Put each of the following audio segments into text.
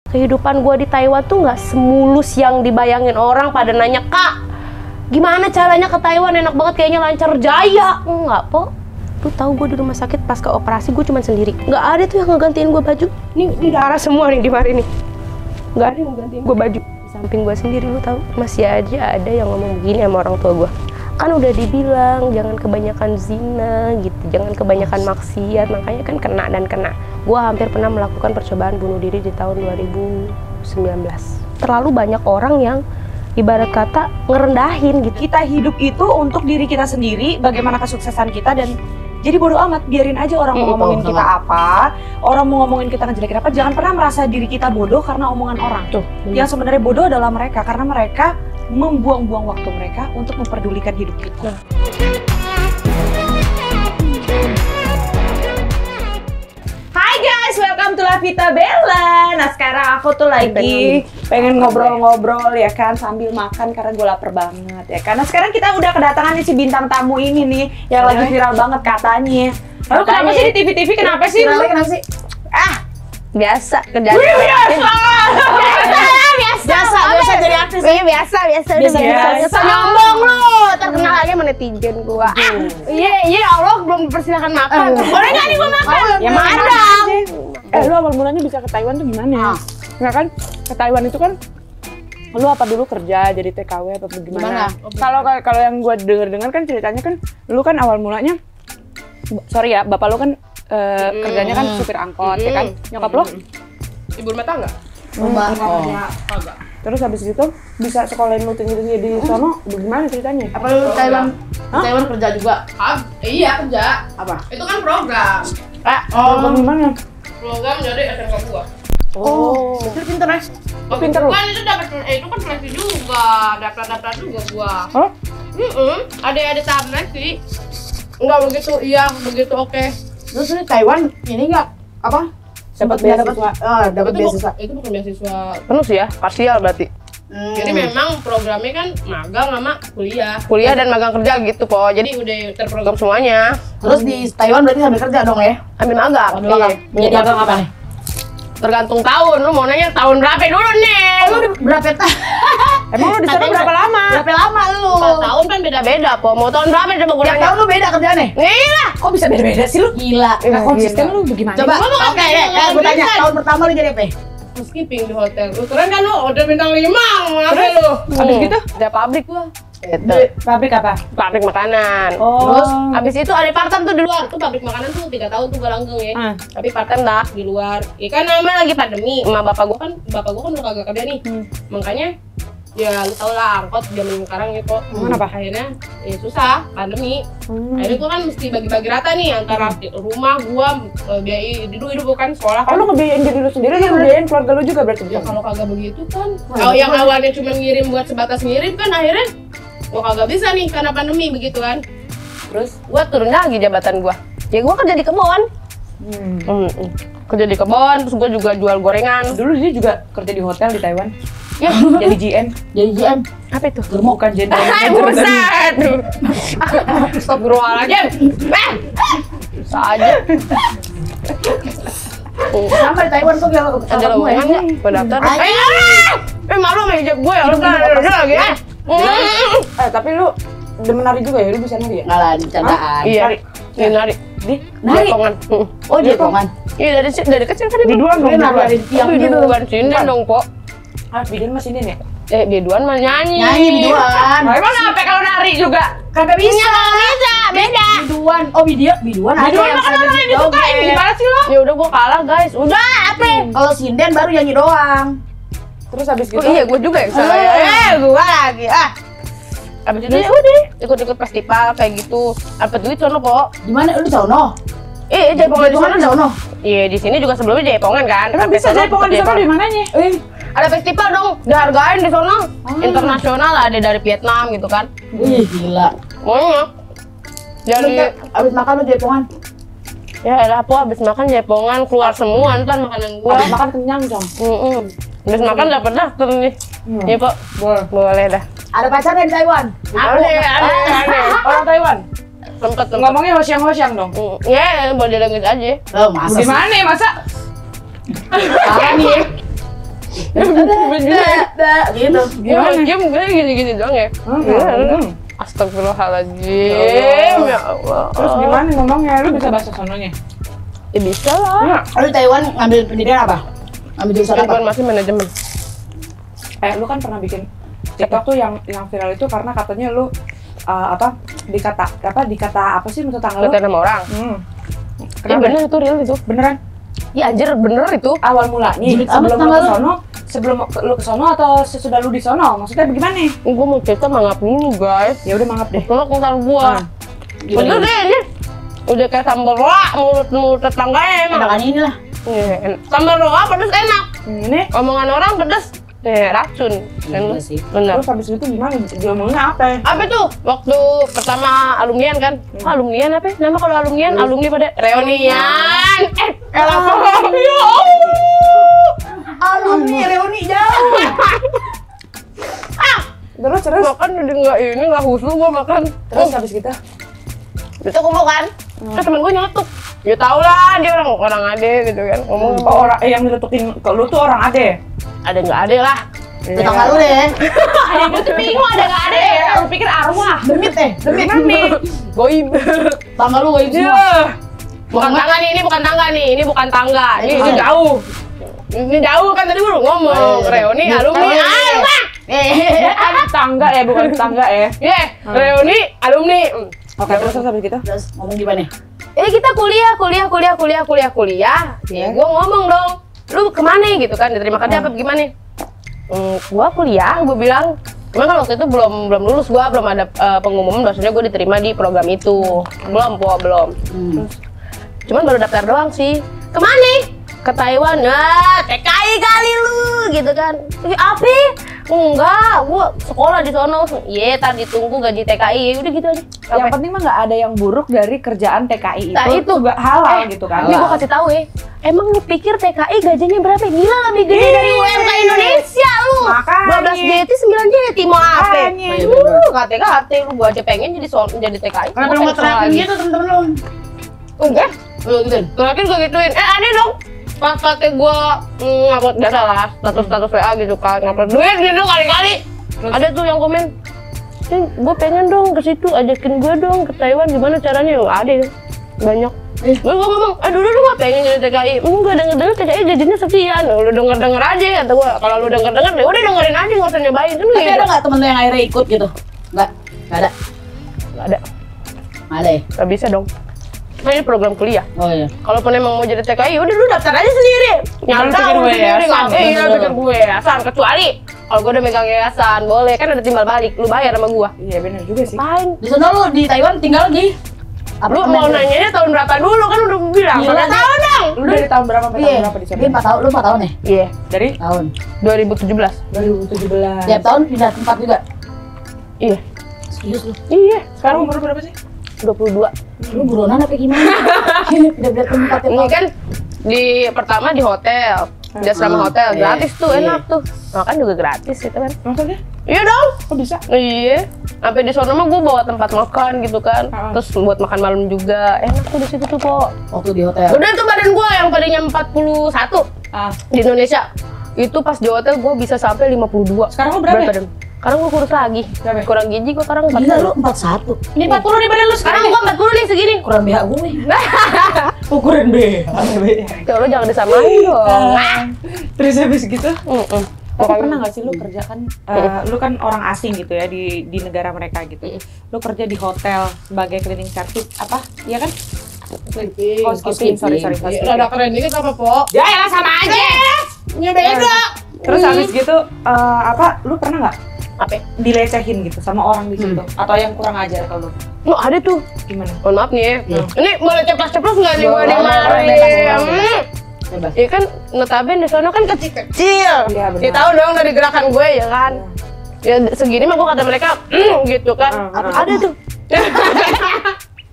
Kehidupan gue di Taiwan tuh nggak semulus yang dibayangin orang. Pada nanya, Kak, gimana caranya ke Taiwan? Enak banget, kayaknya lancar jaya. Enggak, Po. Lu tahu gue di rumah sakit pas ke operasi gue cuma sendiri. Nggak ada tuh yang ngegantiin gue baju. Ini darah semua nih di hari ini. Nggak ada yang ngegantiin gue baju. Di samping gue sendiri, lu tahu, masih aja ada yang ngomong begini sama orang tua gue. Kan udah dibilang jangan kebanyakan zina gitu, jangan kebanyakan maksiat, makanya kan kena dan kena. Gua hampir pernah melakukan percobaan bunuh diri di tahun 2019. Terlalu banyak orang yang ibarat kata ngerendahin gitu. Kita hidup itu untuk diri kita sendiri, bagaimana kesuksesan kita, dan jadi bodo amat, biarin aja orang mau ngomongin kita apa, orang mau ngomongin kita ngejelekin apa, jangan pernah merasa diri kita bodoh karena omongan orang. Tuh, yang sebenarnya bodoh adalah mereka, karena mereka membuang-buang waktu mereka untuk memperdulikan hidup kita. Hai guys, welcome to La Vita Bella. Nah sekarang aku tuh lagi pengen ngobrol-ngobrol ya kan, sambil makan karena gue lapar banget ya. Karena sekarang kita udah kedatangan nih si bintang tamu ini nih, yang lagi viral banget katanya. Lalu kenapa sih di TV-TV, kenapa sih? Kenapa sih? Biasa kerjaan. Biasa jadi artis. Biasa nyombong lu, terkenal aja sama netizen gua. Iya Allah, belum dipersilakan makan. Boleh nggak nih gua makan? Ya madang. Lu awal mulanya bisa ke Taiwan tuh gimana? Nggak kan, ke Taiwan itu kan lu apa dulu kerja jadi TKW apa gimana? Kalau yang gua dengar kan ceritanya kan lu kan awal mulanya, sorry ya, bapak lu kan kerjanya kan supir angkot ya kan, nyokap lu ibu rumah tangga. Terus habis itu bisa sekolahin lu tinggi-tinggi di sono, gimana ceritanya? Apa lu Taiwan kerja juga? Iya kerja. Apa? Itu kan program. Program gimana? Program dari SMK gua. Itu pinter ya? Pinter lu? Kan itu dapat itu kan seleksi juga, daftar juga gua. Hah? Ada tahap seleksi. Enggak begitu, iya begitu oke. Terus di Taiwan ini nggak apa? Dapat beasiswa. Dapat beasiswa. Itu bukan beasiswa. Penuh sih ya, parsial berarti. Jadi memang programnya kan magang sama kuliah. Kuliah dan magang kerja gitu, Po. Jadi Jadi udah terprogram semuanya. Terus di Taiwan berarti sambil kerja dong ya? Ambil magang. Jadi magang apa nih? Tergantung tahun. Lu mau nanya tahun berapa dulu nih? Lu berapa tahun? Emang lu di sana berapa lama? Berapa lama lu? 4 tahun kan beda-beda, Po. Mau tahun berapa coba gue Tiap nanya? tahun lu beda kerjaannya? Gila. Kok bisa beda-beda sih lu? Gila. Konsisten lu bagaimana? Coba, oke deh, gue tanya, tahun pertama lu jadi apa? housekeeping di hotel. Lu keren kan lu? Order bintang 5. Apa lu? Habis gitu? Ada pabrik gua. Gitu. Pabrik apa? Pabrik makanan. Oh. Terus abis itu ada part-time tuh di luar. Tuh pabrik makanan tuh 3 tahun tuh gua langgeng ya. Tapi part-time dah di luar. Ya kan namanya lagi pandemi. Emak bapak gua kan udah kagak kerja nih. Makanya ya lu tau lah angkot zaman sekarang ya kok. Kenapa? Akhirnya ya susah pandemi. Akhirnya gua kan mesti bagi-bagi rata nih antara rumah gua biaya hidup bukan sekolah Oh, kan. lu ngebiayain diri lu sendiri, lu ngebiayain keluarga lu juga berarti? Ya kalau kagak begitu kan, yang awalnya cuma ngirim buat sebatas ngirim kan akhirnya gua kagak bisa nih karena pandemi begitu kan. Terus gua turun lagi jabatan gua. Ya gua kerja di kebon. Kerja di kebon, terus gua juga jual gorengan. Dulu dia juga kerja di hotel di Taiwan. Ya, Jadi GM. Jadi GM. apa itu? Bukan general Hai, manager tadi. buset. Astagfirullahaladzim. Bisa aja. Sama di Taiwan tuh kalau Ada lowongan nggak? Gua daftar. Malu sama hijab gue ya, lu kan ada lagi ya. Tapi lu demen nari juga ya? Lu bisa nari ya? Nggak lah, bercandaan. Iya, ini nari. Nari? Jepongan. Oh, Jepongan. Iya dari kecil kan Biduan dong, Dia nari biduan. dari tiang gitu. Biduan sinden dong, Po. Biduan masih ini nih? Biduan mah nyanyi. Nyanyi biduan. Emang apa kalau nari juga? Kagak bisa. Bisa, beda. Biduan. Oh, biduan ada Biduan yang mah kan orang yang disukain, gimana sih lo? Ya udah gua kalah, guys. Udah, apa? Kalau sinden baru nyanyi doang. Terus habis gitu? Oh iya, gua juga yang salah ya. Gua lagi. Abis itu ya udah ikut-ikut festival kayak gitu. Dapat duit sono, Po. Di mana lu sono? Jaipongan di sana di sono. Iya, di sini juga sebelumnya Jaipongan kan. Emang bisa Jaipongan di sana di mananya? Ada festival dong, dihargain di sono. Internasional ada dari Vietnam gitu kan. Wih, gila. Banyak. Jadi Abis makan lu Jepongan. ya elah, Po, abis makan Jaipongan keluar semua ntar makanan gua. Habis makan kenyang, Cong. Abis makan dapat daftar nih. Iya, Po. Boleh dah. Ada pacarnya di Taiwan. Aneh. Orang Taiwan? Sempet. Ngomongnya hosyang-hosyang dong. Ya, body language aja. Oh, masa sih? Gimana ya, masa? Parah nih. Gitu. Gimana? Game gue gini-gini doang ya. Astagfirullahaladzim, ya Allah. Terus gimana ngomongnya? Lu bisa bahasa sononya? Ya bisa lah. Lu di Taiwan ngambil pendidikan apa? Ngambil jurusan apa? Kan masih manajemen. Lu kan pernah bikin TikTok tuh yang viral itu karena katanya lu dikata apa sih menurut tanggal lu? Kata nama orang. Iya bener itu real itu. Beneran? Iya anjir bener itu. Awal mulanya sebelum lu ke sono atau sesudah lu di sono? Maksudnya bagaimana? Gue mau cerita mangap dulu guys. Ya udah mangap deh. Tolong ntar gua. Bener deh ini. Udah kayak sambal roa mulut tetangganya emang. Enakan ini lah. Iya, sambal roa pedes enak. Ini Omongan orang pedes. Racun. Iya sih. Bener. terus habis itu gimana? Diomongin apa? Apa tuh? Waktu pertama alumnian kan? Alumnian apa? Nama kalau alumnian, alumni pada reunian. Apa? Ya Alumni reuni jauh. Terus makan udah nggak husu gua makan. terus habis gitu. Itu kumpul kan? Terus temen gue nyeletuk. Ya tau lah dia orang ade gitu kan. Ngomong Orang yang nyeletukin ke lu tuh orang ade. ada nggak ade lah. Tetangga lu deh. Ada gue tuh bingung ada nggak ade. Lu pikir arwah? Demit. Goib. Tangga lu goib semua. Iya. Bukan tangga nih, ini bukan tangga nih. Ini bukan tangga. Ini jauh. Ini jauh kan tadi baru ngomong. Reuni alumni. Bukan tangga ya. Iya, reuni alumni. Oke, terus habis gitu. Terus ngomong gimana? Kita kuliah. Ya, gue ngomong dong. Lu kemana gitu kan? Diterima kerja apa gimana? Gua kuliah, gue bilang. Cuman kan waktu itu belum lulus, gua belum ada pengumuman bahwasanya gue diterima di program itu. Belum. Cuman baru daftar doang sih. Kemana? Ke Taiwan. TKI kali lu gitu kan. Apa? Enggak, gua sekolah di sono. Iya, tar ditunggu gaji TKI. Udah gitu aja. Yang penting mah nggak ada yang buruk dari kerjaan TKI Nah, itu juga halal gitu kan. Ini gua kasih tahu ya. Emang lu pikir TKI gajinya berapa? Gila lebih gede dari UMK Indonesia lu. Makanya. 12 JT, 9 JT mau apa? Makanya. KT gua aja pengen jadi TKI. Kenapa lu nggak terakhir gitu temen-temen lu? Enggak. Lu gituin? Terakhir gua gituin. Ada dong. Pas kakek gua ngupload biasa lah, status WA gitu kan, ngupload duit gitu kali-kali. Ada tuh yang komen, gue pengen dong ke situ, ajakin gue dong ke Taiwan, gimana caranya? Nggak ada ya, banyak. Gue ngomong, dulu gue pengen jadi TKI, enggak denger TKI gajinya sekian, lu denger aja kata gue. Kalau lu denger ya udah dengerin aja, nggak usah nyobain. Kan Tapi ada nggak temen lu yang akhirnya ikut gitu? Nggak ada. Nggak ada, Nggak ada ya? nggak bisa dong. Nah, ini program kuliah. Oh iya. Kalaupun emang mau jadi TKI, udah lu daftar aja sendiri. Nyata bikin lu sendiri yayasan, kan? Iya, bikin gue yayasan. Kecuali kalau gue udah megang yayasan, boleh kan ada timbal balik. Lu bayar sama gua. Iya benar juga sih. Fine. Di sana lu di Taiwan tinggal di Lu mau nanyanya tahun berapa dulu kan udah gue bilang. Gila, Berapa tahun dong? Lu dari tahun berapa sampai tahun berapa di sana? Dia 4 tahun, lu 4 tahun ya? Iya, Dari Tahun. 2017. 2017. Tiap tahun pindah tempat juga? Iya. Serius lu? Iya, Sekarang umur berapa sih? 22. Lu buronan apa gimana? Pindah-pindah tempat tiap Ini tahun? kan pertama di hotel. Di asrama hotel, gratis tuh, enak tuh. Makan juga gratis gitu kan. Maksudnya? Iya dong. Kok bisa? Iya. Sampai di sono mah gue bawa tempat makan gitu kan. Terus buat makan malam juga. Enak tuh di situ tuh kok. Waktu di hotel? Udah tuh badan gue yang tadinya 41 di Indonesia. Itu pas di hotel gue bisa sampai 52. Sekarang lu berapa? Berat badan. Sekarang gue kurus lagi. Berapa? Kurang gizi gue sekarang 40. Gila lu 41? Ini 40 nih badan lu Sekarang gue 40 nih segini. Kurang BH gue. ukuran B. Ya lo jangan disamain dong. Terus habis gitu? Tapi Pokoknya- pernah nggak sih lu kerja kan, lu kan orang asing gitu ya di negara mereka gitu. Lu kerja di hotel sebagai cleaning service apa? Iya kan? Housekeeping, sorry. Rada keren dikit apa, Po? Ya elah sama aja. Ya beda. Terus habis gitu, lu pernah nggak Apa? dilecehin gitu sama orang di situ? Atau yang kurang ajar kalau lu? Oh ada tuh. Gimana? Mohon maaf nih ya. Ini boleh ceplos-ceplos nggak nih gue Boleh, dimarahin? boleh. Bebas. Ya kan notabene di sana kan kecil-kecil. Iya, benar. Ya tahu dong dari gerakan gue ya kan. Ya segini mah gue kata mereka gitu kan. Ada tuh.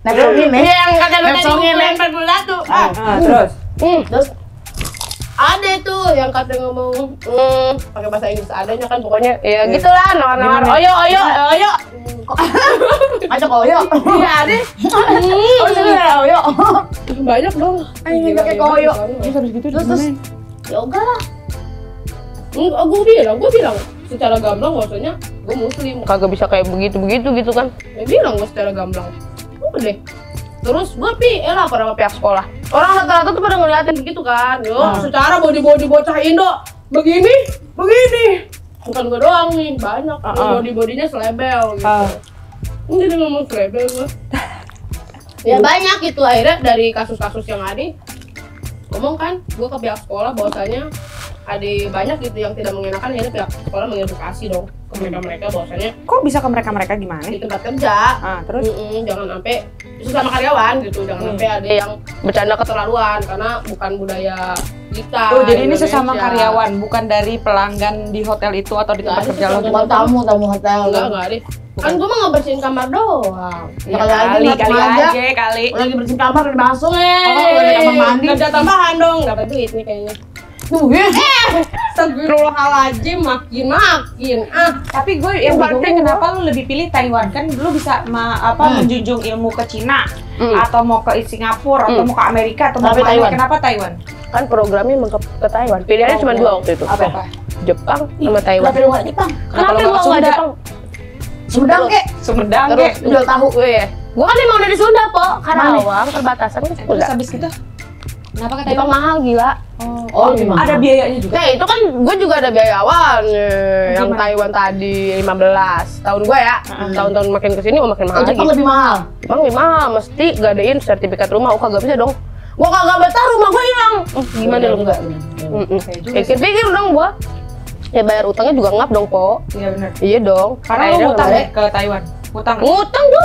Nepsongin ya? Yang kata lu tadi Nepsongin ya? lempar bola tuh. Terus? Terus? Ada tuh yang kata ngomong pakai bahasa Inggris adanya kan pokoknya ya gitulah nawar-nawar oyo. Ngajak koyo? Iya ada. Oh sebenernya koyo? Banyak dong. Ayo pakai koyo. Terus habis gitu Terus? Ya enggak lah. Enggak, gue bilang secara gamblang bahwasanya gue muslim. Kagak bisa kayak begitu gitu kan. Ya bilang gue secara gamblang. Udah deh. Terus gue lapor sama pihak sekolah. Orang rata-rata tuh pada ngeliatin begitu kan. Yo, secara body bocah Indo begini. Bukan gue doang nih, banyak body-bodinya selebel gitu. Jadi ngomong selebel gue. Ya banyak gitu, akhirnya dari kasus-kasus yang ada ngomong kan, gue ke pihak sekolah bahwasanya ada banyak gitu yang tidak mengenakan, akhirnya pihak sekolah mengedukasi dong ke mereka bahwasanya Kok bisa ke mereka gimana? di tempat kerja Terus jangan sampai sesama karyawan gitu, jangan sampai ada yang bercanda keterlaluan karena bukan budaya kita. Oh, jadi ini Indonesia. sesama karyawan, bukan dari pelanggan di hotel itu atau di tempat kerja lo? Cuma tamu hotel. Enggak deh. Kan gue mah ngebersihin kamar doang. Ya, kali aja. Lagi bersihin kamar udah masuk udah kamar mandi. Ada tambahan dong, dapat duit nih kayaknya. Astagfirullahaladzim, makin. Tapi gue yang bingung kenapa lu lebih pilih Taiwan? Kan lu bisa menjunjung ilmu ke Cina atau mau ke Singapura atau mau ke Amerika atau mau ke Taiwan. Kenapa Taiwan? Kan programnya emang ke Taiwan. Pilihannya cuma 2 waktu itu. Apa? Jepang sama Taiwan. Kenapa lu nggak Jepang? Kenapa gua nggak Jepang? Sumedang kek. Sumedang Terus kek. jual tahu gue. Gua kan emang dari Sunda, Po. Karawang, perbatasan kan Terus Sunda. habis gitu? Kenapa ke Jepang Taiwan? mahal gila. Oh, gimana? Ada biayanya juga. Nah, itu kan gue juga ada biaya awalnya. Yang Taiwan tadi 15 tahun gue ya. Tahun-tahun makin kesini makin mahal lagi. Jepang lebih mahal. Jepang lebih mahal, mesti gadein sertifikat rumah. Oh, kagak bisa dong. Gua kagak betah, rumah gua hilang. Gimana dong gua? Pikir-pikir dong gua. Ya bayar utangnya juga ngap dong, Po. Iya benar. Iya dong. Karena lu ngutang ya ke Taiwan. Ngutang Gua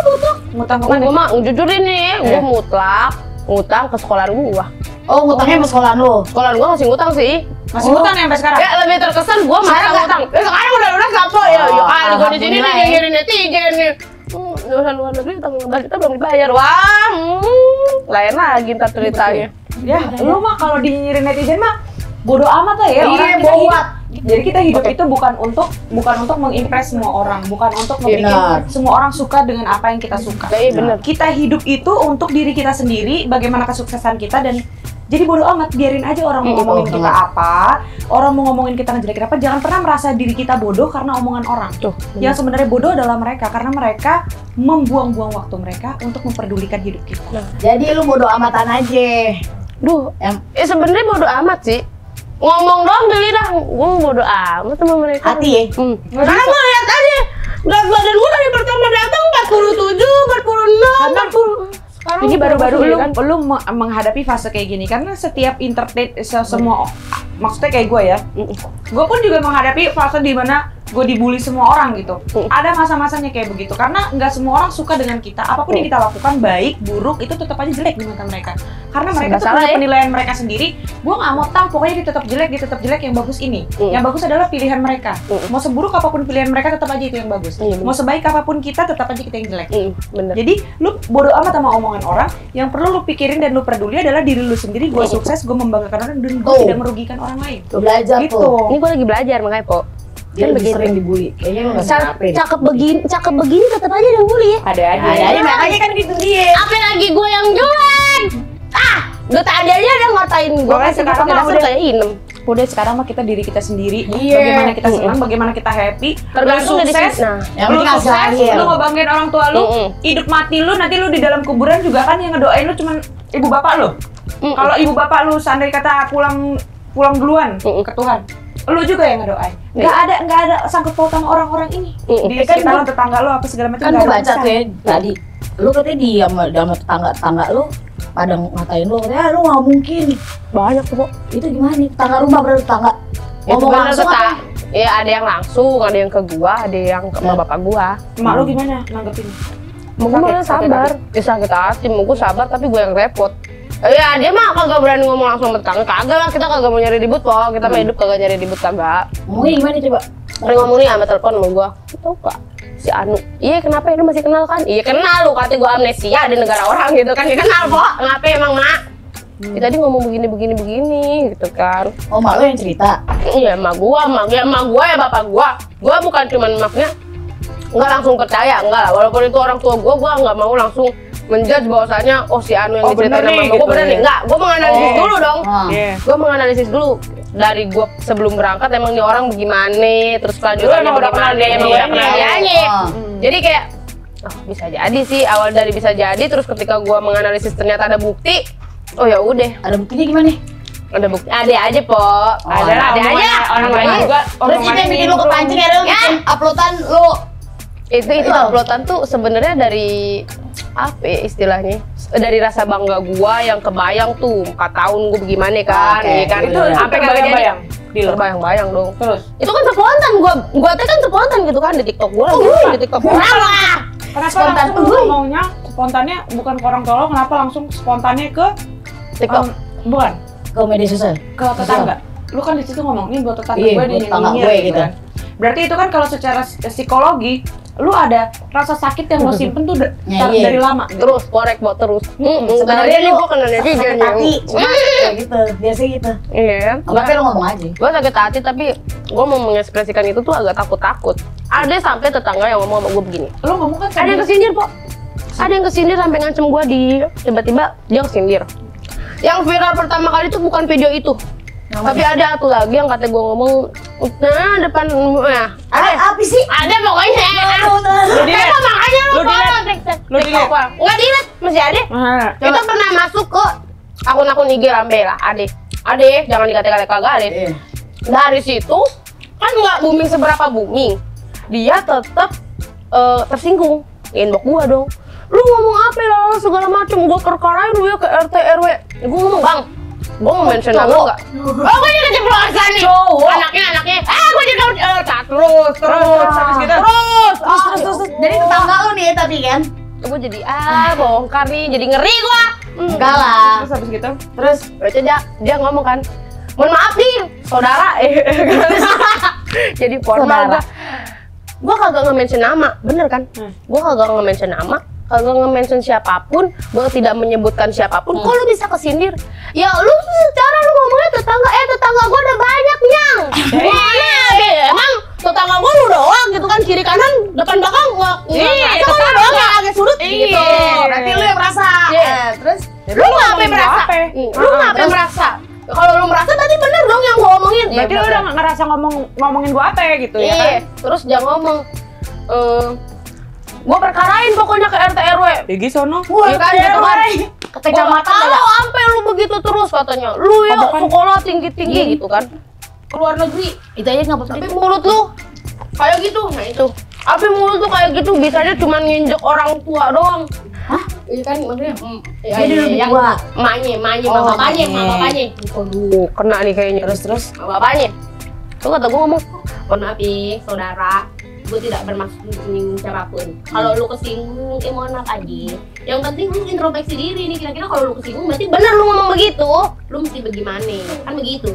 ngutang. Ngutang Gua kemana? mah jujur ini, gua mutlak ngutang ke sekolahan gua. Oh, ngutangnya sama sekolahan lu. Sekolahan gua masih ngutang sih. Masih ngutang ya sampai sekarang? Ya lebih terkesan gua masa ngutang. Ya sekarang udah lunas gak, Po? Ya kali gua di sini nih nyirin netizen nih. Urusan luar negeri utang 15 juta belum dibayar. Wah, lain lagi ntar ceritanya. Ya, lu mah kalau dinyirin netizen mah bodo amat lah ya. Iya, Orang kita bohong. hidup. Jadi kita hidup itu bukan untuk mengimpress semua orang, bukan untuk membuat Benar. semua orang suka dengan apa yang kita suka. Iya bener. Kita hidup itu untuk diri kita sendiri, bagaimana kesuksesan kita, dan jadi bodo amat, biarin aja orang mau ngomongin kita apa, orang mau ngomongin kita ngejelekin apa, jangan pernah merasa diri kita bodoh karena omongan orang. Tuh, Yang sebenarnya bodoh adalah mereka, karena mereka membuang-buang waktu mereka untuk memperdulikan hidup kita. Jadi lu bodo amatan aja. Duh, sebenarnya bodo amat sih. Ngomong doang di lidah, gue bodo amat sama mereka. Hati ya? Karena gue lihat aja, berat badan gue dari pertama datang 47, 46, 40. Sekarang Ini baru-baru ya kan? lu menghadapi fase kayak gini, karena setiap entertain semua maksudnya kayak gue ya, gue pun juga menghadapi fase di mana gue dibully semua orang gitu. Ada masa-masanya kayak begitu, karena nggak semua orang suka dengan kita. Apapun yang kita lakukan, baik, buruk, itu tetap aja jelek di mata mereka. Karena mereka tuh punya penilaian mereka sendiri. Gue nggak mau tahu, pokoknya dia tetap jelek, yang bagus ini. Yang bagus adalah pilihan mereka. Mau seburuk apapun pilihan mereka, tetap aja itu yang bagus. Mau sebaik apapun kita, tetap aja kita yang jelek. Bener. Jadi lu bodo amat sama omongan orang. Yang perlu lu pikirin dan lu peduli adalah diri lu sendiri. Gue sukses, gue membanggakan orang, dan gue tidak merugikan orang lain. Tuh belajar Gitu. tuh. Ini gue lagi belajar makanya, Po. Dia Kan lebih begitu. sering dibully. Kayaknya lu nggak capek. Cakep begini tetap aja yang bully ya. Ada aja. Ada makanya kan gitu dia. Apa lagi gue yang jualan? Gue tadi aja udah ngatain gue Pokoknya kan sekarang sekarang mah udah udah- kayak inem. Udah sekarang mah kita diri kita sendiri. Iya. Bagaimana kita senang, bagaimana kita happy. Tergantung Lu dari sukses, sini. Nah, Yang lu penting hasil sukses, akhir. lu ngebanggain orang tua lu, hidup mati lu, nanti lu di dalam kuburan juga kan yang ngedoain lu cuman ibu bapak lu. Kalau ibu bapak lu seandainya kata pulang duluan ke Tuhan, lu juga yang ngedoain. Nggak ada sangkut paut sama orang-orang ini. Di Kan sekitar lu, tetangga lu apa segala macam. Kan nggak gue ada baca urusan. tuh ya tadi. Lu katanya diam sama tetangga lu pada ngatain lu, katanya lu nggak mungkin. banyak tuh, Po. Itu gimana nih? Tetangga rumah berarti tetangga. Ngomong langsung apa? Ya ada yang langsung, ada yang ke gua, ada yang ke sama bapak gua. Emak lu gimana nanggepin? Mau gue malah sabar. Ya sakit hati, mau gue sabar tapi gue yang repot. Ya dia mah kagak berani ngomong langsung sama tetangga. Kagak lah, kita kagak mau nyari ribut, Po. Kita mah hidup kagak nyari ribut, kagak. Ngomongnya gimana coba? Sering ngomong nih sama telepon sama gua. Tahu Kak, si Anu. Iya, kenapa ya, lu masih kenal kan? Iya, kenal lu, kata gua amnesia di negara orang gitu kan. Kenal, Po. Kenapa emang, Mak? Ya, tadi ngomong begini gitu kan. Oh, mak lu yang cerita. Iya, emak gua ya bapak gua. Gua bukan cuman maknya nggak langsung percaya, enggak lah. Walaupun itu orang tua gua nggak mau langsung menjudge bahwasanya oh si Anu yang diceritain sama gua bener nih. Enggak, gua menganalisis dulu dong. Iya. Gua menganalisis dulu. dari gue sebelum berangkat emang nih orang bagaimana, terus kelanjutannya emang udah kenal bagaimana, emang udah kenal dianya. Jadi kayak, oh bisa jadi sih, awal dari bisa jadi, terus ketika gue menganalisis ternyata ada bukti, oh ya udah. Ada buktinya gimana? Ada bukti, ada aja po, ada aja. Orang lain juga. Terus itu yang bikin lu kepancing ya, lu bikin uploadan lu. Itu uploadan tuh sebenarnya dari apa ya istilahnya? Dari rasa bangga gua yang kebayang tuh 4 tahun gua bagaimana kan, Oke, ya kan Itu sampai bayang-bayang. terbayang-bayang dong. Terus Itu kan spontan gua teh kan spontan gitu kan di TikTok gua lagi di TikTok gua. kenapa Spontan. langsung lu ngomongnya spontannya bukan ke orang tua lo, kenapa langsung spontannya ke TikTok. bukan Ke media sosial. ke tetangga? Lu kan di situ ngomong nih buat tetangga Iya, gue buat nih tetangga nyinyir gue gitu gitu. kan. Berarti itu kan kalau secara psikologi lu ada rasa sakit yang lo simpen tuh Ya, iya. dari lama gitu. Terus korek buat terus. Sebenarnya nih lu gua kena netizen sakit yang hati, cuma kayak gitu, biasa gitu. iya. Tapi lu ngomong aja. Gue sakit hati tapi gue mau mengekspresikan itu tuh agak takut-takut. Ada sampai tetangga yang ngomong sama gue begini. Lu ngomong kan Ada yang kesindir kok. Ada yang kesindir sampai ngancem gue tiba-tiba dia kesindir. Yang viral pertama kali itu bukan video itu. Tapi ada satu lagi yang kata gue ngomong, nah depan, nah ada. Apa sih? Ada pokoknya. Lu dilihat? Emang makanya Lu dilihat? Lu dilihat? Nggak dilihat, masih ada. Kita pernah masuk ke akun-akun IG Rambe lah, Ade, jangan dikata-kata kagak Ade. Iya. Dari situ kan nggak booming seberapa booming, dia tetap tersinggung, inbox gua dong. Lu ngomong apa lah segala macem, gua kerkarain lu ya ke RT RW. Gua ngomong bang, gua mau mention nama nggak? Oh gua jadi keceplosan nih. Anaknya. Gua jadi terus. Habis gitu. Terus. Jadi tetangga lu nih tapi kan? Gua jadi bongkar nih, jadi ngeri gua. Enggak lah. Terus habis gitu Terus baca dia ngomong kan, mohon maaf nih saudara, jadi formal gua kagak nge-mention nama, bener kan? Gua kagak nge-mention nama, kagak nge-mention siapapun, gua tidak menyebutkan siapapun. Kok lu bisa kesindir? Ya lu secara lu ngomongnya tetangga gua ada banyak nyang. Emang tetangga gua lu doang gitu kan, kiri kanan depan belakang gua. Iya, tetangga doang yang agak surut gitu. Berarti lu yang merasa. Terus lu ngomongin ngapain gua merasa? apa? Lu ngapain merasa? Kalau lu merasa tadi bener dong yang gua omongin. berarti lu udah ngerasa ngomongin gua apa ya gitu ya kan? Iya, terus dia ngomong, gua perkarain pokoknya ke RT RW. Pergi sono. Iya kan, gitu kan. Ke kecamatan Kalau sampai lu begitu terus katanya, lu ya sekolah tinggi-tinggi gitu kan, keluar negeri. itu aja nggak apa-apa. Tapi mulut lu kayak gitu, nah itu. Tapi mulut tuh kayak gitu bisanya cuma nginjek orang tua doang. Hah? Iya kan, maksudnya Jadi lebih yang tua. emaknya, Oh, bapaknya. emaknya. Aduh, kena nih kayaknya. Terus. Sama bapaknya. Tuh kata gue ngomong, mohon maaf ya saudara, gue tidak bermaksud menyinggung siapapun. Kalau lu kesinggung, mohon maaf aja. Yang penting lu introspeksi diri nih, kira-kira kalau lu kesinggung berarti benar lu ngomong begitu. Lu mesti bagaimana, kan begitu.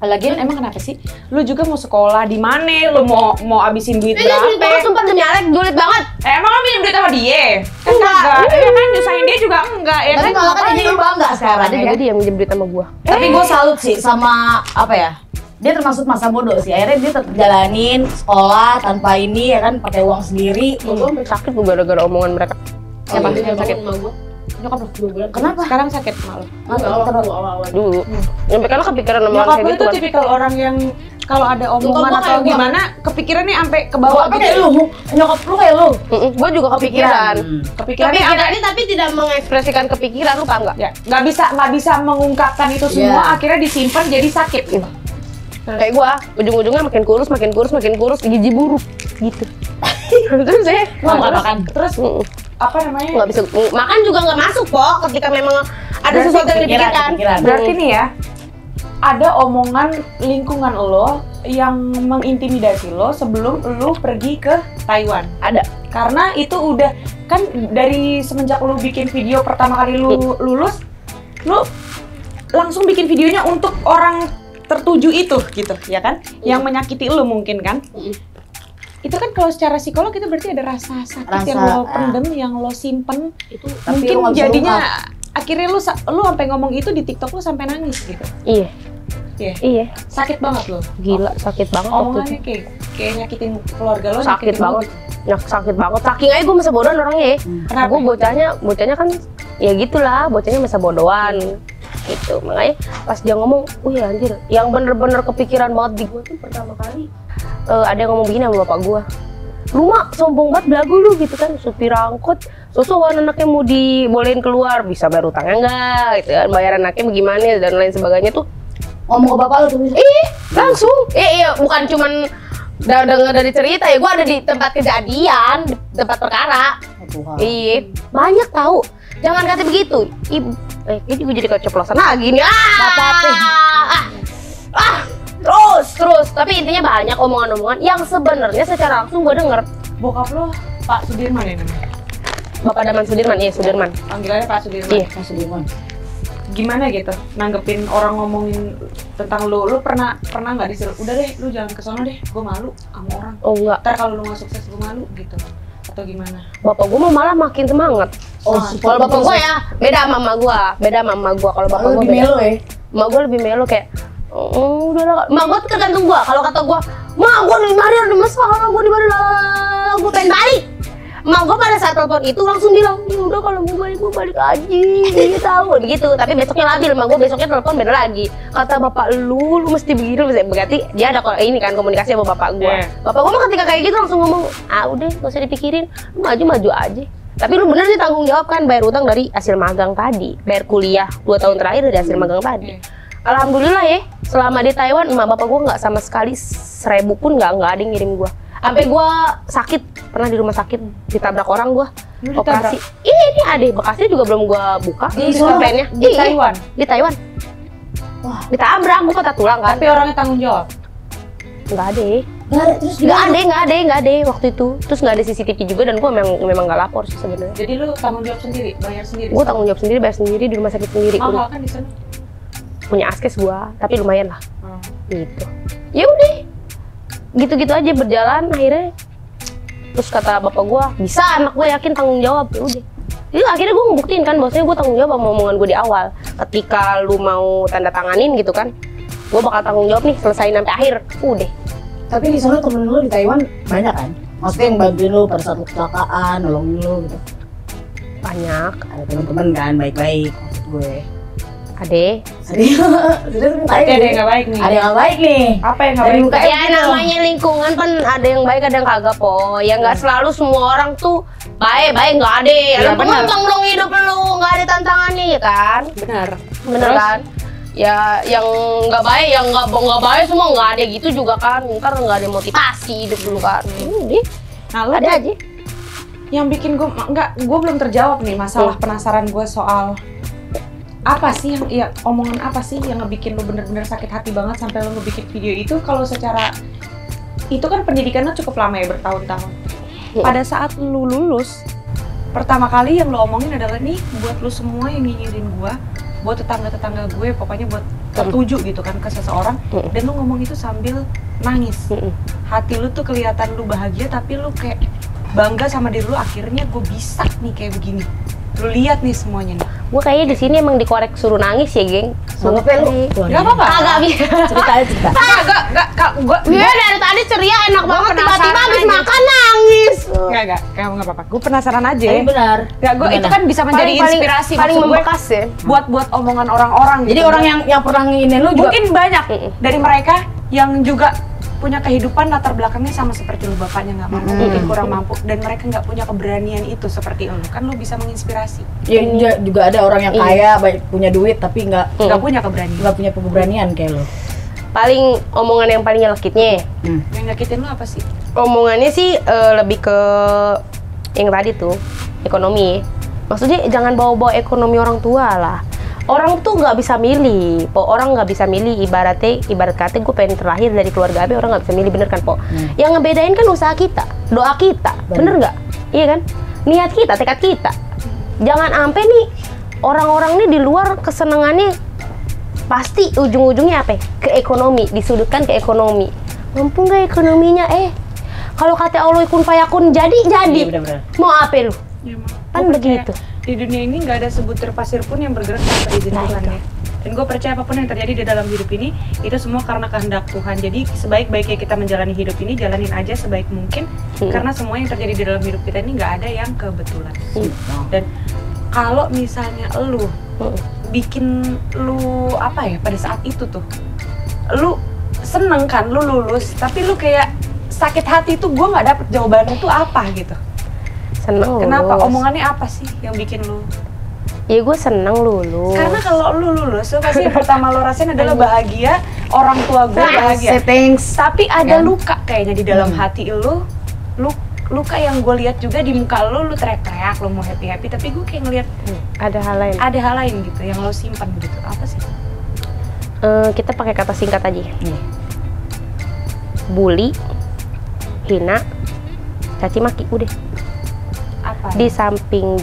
Lagian emang kenapa sih? Lu juga mau sekolah di mana? Lu mau abisin duit Ini sulit banget, berapa? sumpah demi Alek, sulit banget. Emang lu minjem duit sama dia? Kan Enggak. enggak. Iya kan nyusahin dia juga enggak ya Tapi kan? malah kan jadi lu bangga sekarang Ada ya juga kan? dia yang minjem duit sama gua. Tapi gue salut sih sama apa ya? Dia termasuk masa bodoh sih. Akhirnya dia tetap jalanin sekolah tanpa ini ya kan, pakai uang sendiri. Gua sampai sakit gua gara-gara omongan mereka. Siapa? Yang sakit? Sama gua. Nyokap lu. 2 bulan. Kenapa? Sekarang sakit malu. Awal-awal dulu. Nyampe kan kepikiran sama Nyokap orang lu kayak itu gitu kan. tipikal orang yang kalau ada omongan gua atau kayak gua. gimana kepikirannya sampai ke bawah Apa gitu. kayak lu? Nyokap lu kayak lu? Gue juga kepikiran. Kepikirannya sampai Kepikirannya tapi tidak mengekspresikan kepikiran, lu paham nggak? ya nggak bisa mengungkapkan itu semua, Iya. akhirnya disimpan jadi sakit gitu. Kayak gua, ujung-ujungnya makin kurus, gizi buruk gitu. Terus ya, Gua nggak makan. Terus apa namanya? nggak bisa makan juga nggak masuk kok ketika memang ada sesuatu yang dipikirkan. Berarti nih ya, ada omongan lingkungan lo yang mengintimidasi lo sebelum lo pergi ke Taiwan. Ada. Karena itu udah kan dari semenjak lo bikin video pertama kali lo lulus, lo langsung bikin videonya untuk orang tertuju itu gitu, ya kan? Yang menyakiti lo mungkin kan? Itu kan kalau secara psikolog itu berarti ada rasa sakit yang lo pendem, yang lo simpen. Itu Tapi Mungkin lu nggak bisa jadinya akhirnya lu sampai ngomong itu di TikTok lu sampai nangis gitu. iya. Iya. Iya, Sakit banget lo. gila sakit banget waktu itu. Omongannya kayak nyakitin keluarga lo. Sakit nyakitin banget. lo. Ya, sakit banget. Saking aja gue masa bodohan orangnya ya. Kenapa? Gue bocahnya kan ya gitulah, bocahnya masa bodohan. Gitu, makanya pas dia ngomong, wih anjir, yang bener-bener kepikiran banget di gue tuh pertama kali ada yang ngomong begini sama bapak gue, lu mah sombong banget belagu lu gitu kan, supir angkot, sosokan anaknya mau dibolehin keluar, bisa bayar utangnya enggak gitu kan, bayar anaknya bagaimana dan lain sebagainya tuh. Ngomong ke bapak lu tuh? Langsung, iya bukan cuman denger dari cerita ya, gue ada di tempat kejadian, di tempat perkara. Iya, banyak tahu. Jangan kata begitu. Ibu, ini gue jadi keceplosan lagi nih. Terus. Tapi intinya banyak omongan-omongan yang sebenarnya secara langsung gue denger. Bokap lo Pak Sudirman ya namanya? Bapak Daman Sudirman, iya Sudirman. Panggilannya Pak Sudirman. Iya. Pak Sudirman. Gimana gitu nanggepin orang ngomongin tentang lu pernah nggak disuruh udah deh lu jangan ke sono deh, gue malu sama orang. Oh enggak. Ntar kalau lu nggak sukses gue malu gitu atau gimana? Bapak gue malah makin semangat. Kalau bapak gue ya beda sama mama gue. Kalau bapak gue lebih melo ya. Emak gue lebih melo kayak udah. Emak gue tergantung gue. Kalau kata gue, "Mak, gue di mari ada masalah, gue di mari lah, gue pengen balik." Emak gue pada saat telepon itu langsung bilang, "Ya udah kalau mau balik gue balik aja." Dia tahu gitu. Tapi besoknya labil, emak gue besoknya telepon beda lagi. Kata bapak lu mesti begini, berarti dia ada ini kan komunikasi sama bapak gue. Bapak gue mah ketika kayak gitu langsung ngomong, udah gak usah dipikirin, lu maju aja. Tapi lu bener nih tanggung jawab kan, bayar utang dari hasil magang tadi, bayar kuliah 2 tahun terakhir dari hasil magang tadi. Alhamdulillah ya, selama di Taiwan emak bapak gue nggak sama sekali 1000 pun nggak ada yang ngirim gue. Sampai gue sakit, pernah di rumah sakit ditabrak orang gue, operasi. Ini ada bekasnya juga belum gue buka. Di Taiwan. Di Taiwan. Wah, ditabrak, gue patah tulang kan. Tapi orangnya tanggung jawab. Nggak ada. Terus Nggak ada waktu itu. Terus nggak ada CCTV juga dan gue memang nggak lapor sih sebenarnya. Jadi lu tanggung jawab sendiri, bayar sendiri. Gue tanggung jawab sendiri, bayar sendiri di rumah sakit sendiri. Mahal kan di sana? Punya askes gue, tapi lumayan lah. Gitu. Ya udah. Gitu-gitu aja berjalan akhirnya. Terus kata bapak gue, bisa anak gue yakin tanggung jawab. Ya udah. Jadi akhirnya gue ngebuktiin kan bahwasanya gue tanggung jawab sama omongan gue di awal. Ketika lu mau tanda tanganin gitu kan, gue bakal tanggung jawab nih selesain sampai akhir. Udah. Tapi di sana temen lu di Taiwan banyak kan? Maksudnya yang bantuin lu pada saat lu kecelakaan, nolongin lu gitu. Banyak. Ada temen-temen kan baik-baik maksud gue. Ade. Berarti ada yang nggak baik nih. Ada yang nggak baik nih. Apa yang nggak baik? Ya namanya lingkungan kan ada yang baik ada yang kagak po. Ya nggak selalu semua orang tuh baik nggak ada. Ya penantang dong hidup lu, nggak ada tantangannya ya kan? Bener kan? Ya yang nggak baik semua nggak ada gitu juga kan. Ntar nggak ada motivasi hidup dulu kan. Nah, lu ada aja. Yang bikin gue gue belum terjawab nih masalah penasaran gue soal apa sih yang omongan apa sih yang ngebikin lu bener-bener sakit hati banget sampai lu ngebikin video itu. Kalau secara itu kan pendidikannya cukup lama ya, bertahun-tahun. Pada saat lu lulus pertama kali yang lu omongin adalah nih buat lu semua yang nyinyirin gua, buat tetangga-tetangga gue, pokoknya buat tertuju gitu kan ke seseorang, dan lu ngomong itu sambil nangis. Hati lu tuh kelihatan lu bahagia tapi lu kayak bangga sama diri lu, akhirnya gue bisa nih kayak begini. Lu lihat nih semuanya nih. Gue kayaknya di sini emang dikorek suruh nangis ya, geng. Sumpah lu. Gak apa-apa. Agak bisa. Cerita. Gue dari tadi ceria enak banget, tiba-tiba habis makan nangis. Enggak, kamu nggak apa-apa. Gue penasaran aja. Tapi benar. Ya, gue itu kan bisa menjadi inspirasi paling maksud gue, membekas ya. buat omongan orang-orang. Jadi gitu. orang yang pernah nginin lu juga Mungkin banyak dari mereka yang juga punya kehidupan latar belakangnya sama seperti lu, bapaknya nggak mampu, mungkin kurang mampu, dan mereka nggak punya keberanian itu seperti lu. Kan lu bisa menginspirasi. ya, juga ada orang yang kaya, banyak punya duit tapi nggak punya keberanian. nggak punya keberanian kayak lu. Paling omongan yang paling nyelekitnya. Yang nyakitin lu apa sih? Omongannya sih lebih ke yang tadi tuh, ekonomi. Maksudnya jangan bawa-bawa ekonomi orang tua lah. Orang tuh nggak bisa milih, po. Orang nggak bisa milih, ibarat kata gue pengen terlahir dari keluarga AB, orang nggak bisa milih, bener kan, po? Yang ngebedain kan usaha kita, doa kita, bener nggak? Iya kan? Niat kita, tekad kita. Jangan sampai nih orang-orang nih di luar kesenangannya pasti ujung-ujungnya apa? Ke ekonomi, disudutkan ke ekonomi. Mampu nggak ekonominya? Kalau kata Allah kun fayakun jadi. Iya, bener-bener. Mau apa lu? Ya, Kan begitu. Di dunia ini nggak ada sebutir pasir pun yang bergerak tanpa izin Tuhan ya. Dan gue percaya apapun yang terjadi di dalam hidup ini, itu semua karena kehendak Tuhan. Jadi sebaik-baiknya kita menjalani hidup ini, jalanin aja sebaik mungkin. Karena semua yang terjadi di dalam hidup kita ini nggak ada yang kebetulan. Dan kalau misalnya lu bikin lu apa ya pada saat itu tuh? Lu seneng kan lu lulus, tapi lu kayak sakit hati tuh gue nggak dapet jawabannya tuh apa gitu. Seneng lulus. Kenapa? Omongannya apa sih yang bikin lu? Ya gue seneng lulus. Karena kalau lu lulus, lu pasti yang pertama lu rasain adalah bahagia, orang tua gue bahagia. Thanks. Tapi ada luka kayaknya di dalam hati lu luka yang gue lihat juga di muka lu teriak-teriak, lu mau happy-happy, tapi gue kayak ngeliat Ada hal lain. ada hal lain gitu yang lo simpan gitu. Apa sih? Kita pakai kata singkat aja. Bully, hina, caci maki, udah. Apa? Di samping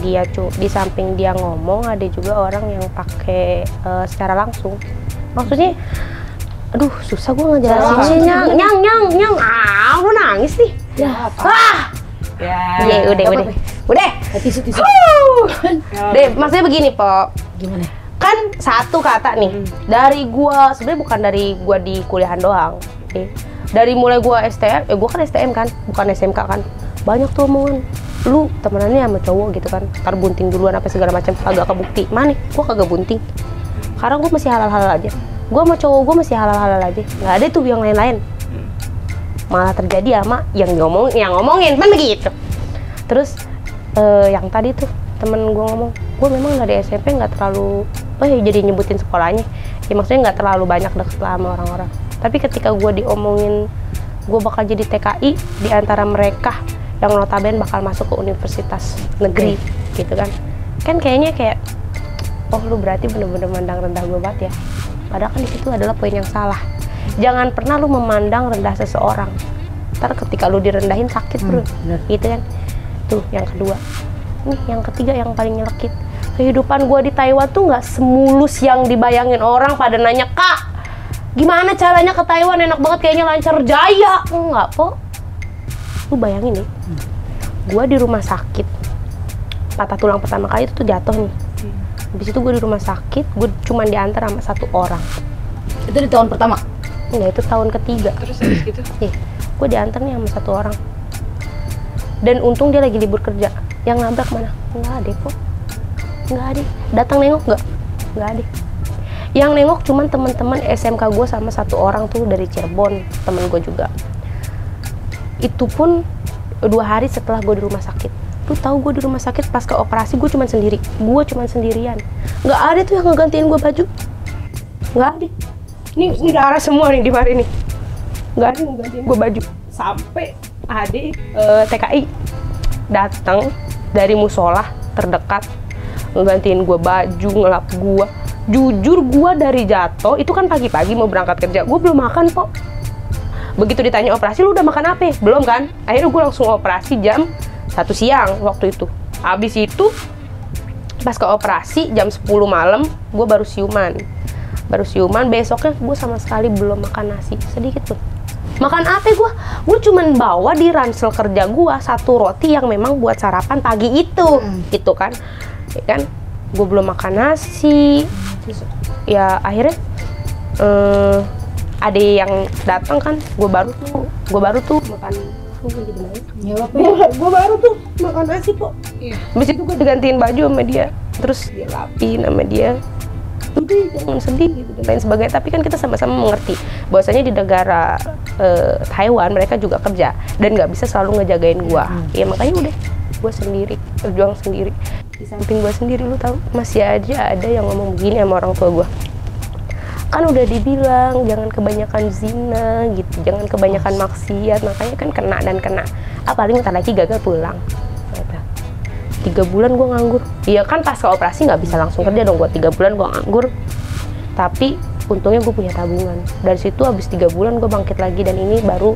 dia ngomong, ada juga orang yang pakai secara langsung. Maksudnya, aduh susah gue ngejelasinnya. Nyang, lu nangis nih. Ya, apa? Wah, Ya. udah. Tisu. Deh, maksudnya begini, Po. Gimana? Kan satu kata nih, dari gua, sebenarnya bukan dari gua di kuliahan doang. Dari mulai gua STM, gua kan STM kan, bukan SMK kan. Banyak tuh omongan, lu temenannya sama cowok gitu kan, ntar bunting duluan apa segala macam, kagak kebukti. Mana? Gua kagak bunting. Karena gua masih halal-halal aja. Gua sama cowok gua masih halal-halal aja. Nggak ada tuh yang lain-lain. Malah terjadi sama yang ngomongin, kan begitu. Terus yang tadi tuh temen gua ngomong, gua memang dari SMP nggak terlalu, jadi nyebutin sekolahnya. Ya maksudnya nggak terlalu banyak deket sama orang-orang. Tapi ketika gua diomongin, gua bakal jadi TKI di antara mereka yang notabene bakal masuk ke universitas negeri, gitu kan. Kan kayaknya kayak, oh lu berarti bener-bener mandang rendah gue banget ya. Padahal kan di situ adalah poin yang salah. Jangan pernah lu memandang rendah seseorang. Ntar ketika lu direndahin sakit bro, gitu kan. Tuh yang kedua. Nih yang ketiga yang paling nyelekit. Kehidupan gue di Taiwan tuh nggak semulus yang dibayangin orang. Pada nanya, Kak, gimana caranya ke Taiwan? Enak banget kayaknya, lancar jaya. Enggak, Po. Lu bayangin nih, gue di rumah sakit, patah tulang pertama kali itu tuh jatuh nih. Habis itu gue di rumah sakit, gue cuma diantar sama satu orang. Itu di tahun pertama? Enggak, itu tahun ketiga. Terus habis gitu? Gue diantar nih sama satu orang. Dan untung dia lagi libur kerja. Yang nabrak mana? Enggak ada, Po. Enggak ada. Datang nengok enggak? Enggak ada. Yang nengok cuman teman-teman SMK gue sama satu orang tuh dari Cirebon, temen gue juga. Itu pun 2 hari setelah gue di rumah sakit. Lu tahu gue di rumah sakit pasca operasi gue cuman sendiri. Gue cuman sendirian. Nggak ada tuh yang ngegantiin gue baju. Nggak ada. Ini darah semua nih di mari nih. Nggak ada yang ngegantiin gue baju. Sampai ada TKI datang dari musola terdekat ngegantiin gue baju, ngelap gue. Jujur gue dari jatuh itu kan pagi-pagi mau berangkat kerja. Gue belum makan kok. Begitu ditanya operasi, lu udah makan apa? Belum kan? Akhirnya gue langsung operasi jam 1 siang waktu itu. Habis itu pas ke operasi jam 10 malam gue baru siuman. Besoknya gue sama sekali belum makan nasi sedikit pun. Makan apa gue? Gue cuman bawa di ransel kerja gue 1 roti yang memang buat sarapan pagi itu, gitu kan? Ya kan? Gue belum makan nasi. Ya akhirnya ada yang datang kan, gue baru tuh makan. Gue baru tuh makan nasi kok. Habis itu gue digantiin baju sama dia, terus dia lapin sama dia. Udah jangan sedih gitu dan lain sebagainya. Tapi kan kita sama-sama mengerti bahwasanya di negara Taiwan mereka juga kerja dan nggak bisa selalu ngejagain gue. Ya makanya udah gue sendiri, berjuang sendiri. Di samping gue sendiri, lu tahu masih aja ada yang ngomong begini sama orang tua gue. Kan udah dibilang jangan kebanyakan zina gitu, jangan kebanyakan maksiat, makanya kan kena. Paling ntar lagi gagal pulang. 3 bulan gue nganggur. Iya kan pas ke operasi nggak bisa langsung kerja dong, gue 3 bulan gue nganggur. Tapi untungnya gue punya tabungan. Dari situ habis 3 bulan gue bangkit lagi dan ini baru